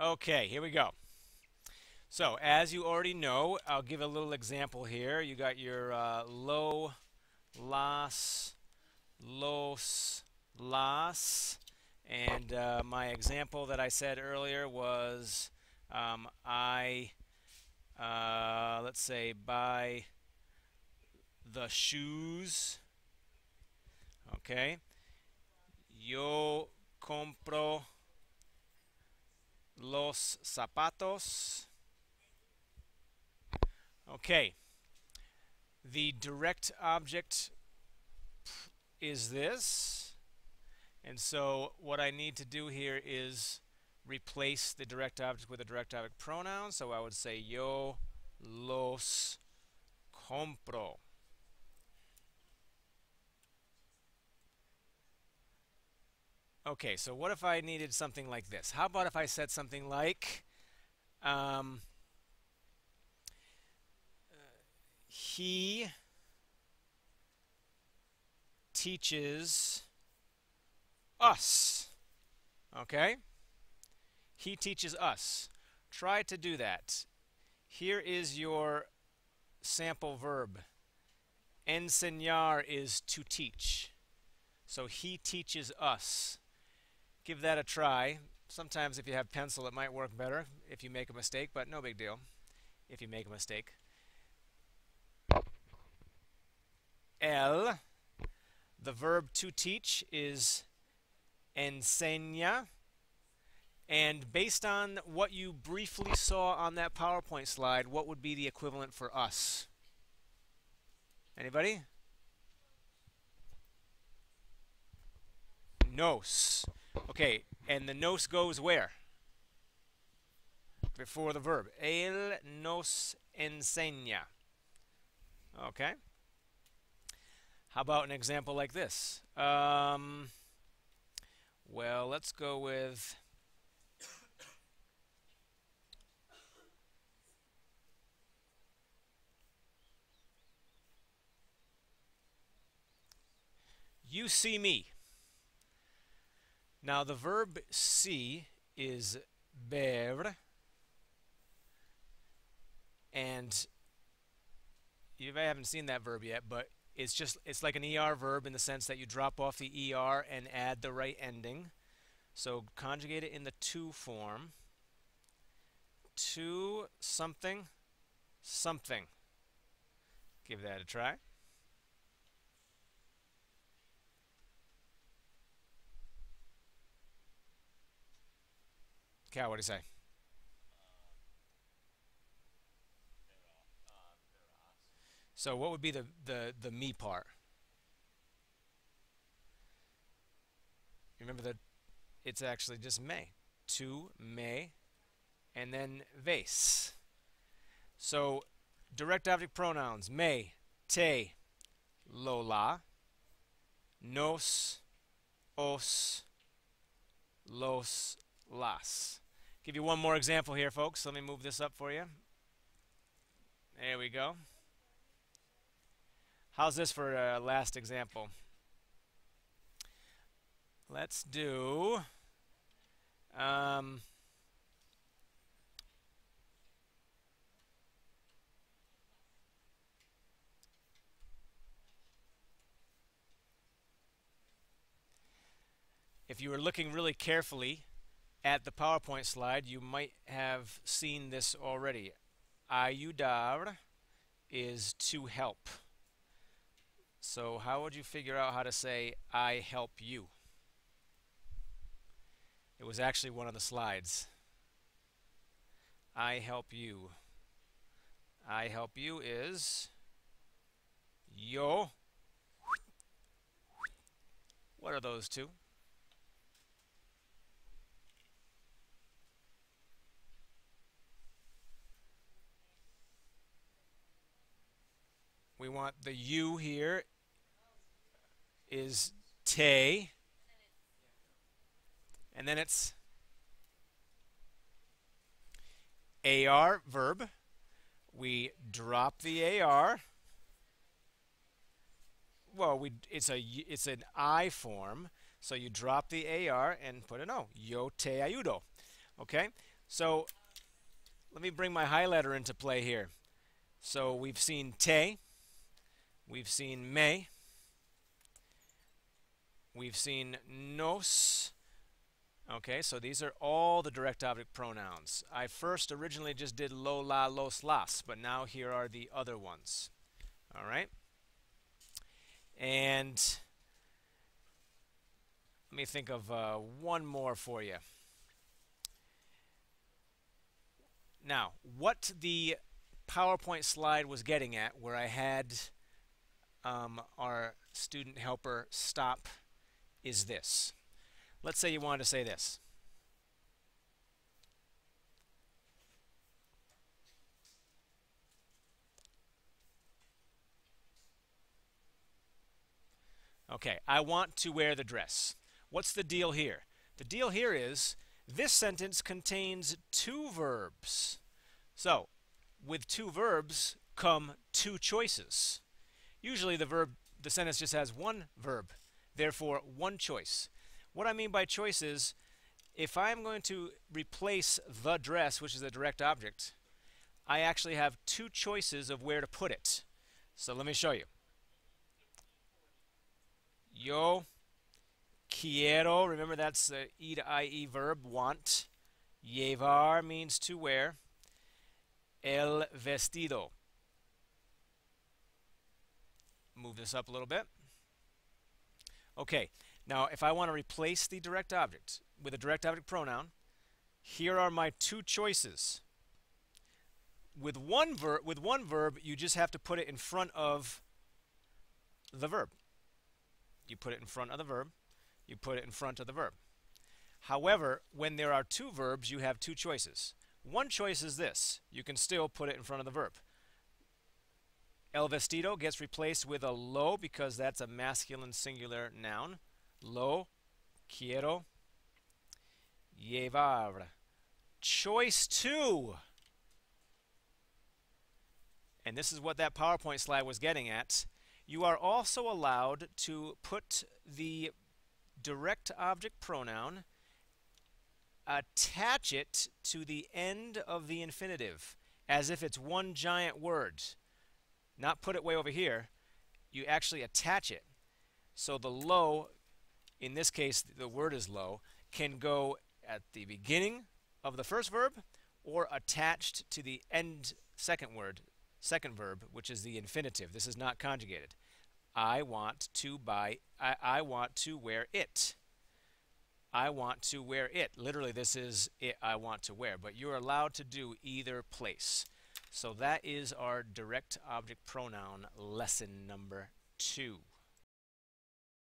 Okay, here we go. So, as you already know, I'll give a little example here. You got your lo, las, los, las, and my example that I said earlier was let's say, buy the shoes. Okay. Yo compro los zapatos. Okay. The direct object is this. And so what I need to do here is replace the direct object with a direct object pronoun. So I would say yo los compro. Okay, so what if I needed something like this? How about if I said something like, he teaches us. Okay? He teaches us. Try to do that. Here is your sample verb. Enseñar is to teach. So he teaches us. Give that a try. Sometimes if you have pencil it might work better if you make a mistake, but no big deal if you make a mistake. El, the verb to teach is enseña. And based on what you briefly saw on that PowerPoint slide, what would be the equivalent for us? Anybody? Nos. Okay, and the nos goes where? Before the verb. Él nos enseña. Okay. How about an example like this? Well, let's go with you see me. Now the verb see is ver, and you haven't seen that verb yet, but it's like an ER verb in the sense that you drop off the ER and add the right ending. So conjugate it in the to form. To something, something. Give that a try. Cal, what do you say? So what would be the me part? Remember that it's actually just me. To, me, and then vase. So direct object pronouns, me, te, lola, nos, os, los, las. Give you one more example here, folks. Let me move this up for you. There we go. How's this for a last example? Let's do if you were looking really carefully at the PowerPoint slide, you might have seen this already. Ayudar is to help. So how would you figure out how to say I help you? It was actually one of the slides. I help you. I help you is yo. What are those two? We want the you here is te, and then it's AR verb. We drop the AR. Well, it's an I form, so you drop the AR and put an O. Yo te ayudo. Okay? So let me bring my highlighter into play here. So we've seen te, we've seen me, we've seen nos. Okay, so these are all the direct object pronouns. I first originally just did lo, la, los, las, but now here are the other ones. All right? And let me think of one more for you. Now, what the PowerPoint slide was getting at, where I had our student helper stop, is this. Let's say you wanted to say this. Okay, I want to wear the dress. What's the deal here? The deal here is this sentence contains two verbs. So, with two verbs come two choices. Usually the sentence just has one verb, therefore one choice. What I mean by choice is, if I'm going to replace the dress, which is a direct object, I actually have two choices of where to put it. So let me show you. Yo quiero, remember that's the E to IE verb, want. Llevar means to wear. El vestido. Move this up a little bit. Okay, now if I want to replace the direct object with a direct object pronoun, here are my two choices. With one verb, you just have to put it in front of the verb. You put it in front of the verb. You put it in front of the verb. However, when there are two verbs, you have two choices. One choice is this. You can still put it in front of the verb. El vestido gets replaced with a lo because that's a masculine singular noun. Lo quiero llevar. Choice 2. And this is what that PowerPoint slide was getting at. You are also allowed to put the direct object pronoun, attach it to the end of the infinitive as if it's one giant word. Not put it way over here. You actually attach it. So the lo, in this case the word is lo, can go at the beginning of the first verb or attached to the end second verb, which is the infinitive. This is not conjugated. I want to buy, I want to wear it. I want to wear it. Literally, this is it I want to wear, but you're allowed to do either place. So that is our direct object pronoun lesson number 2.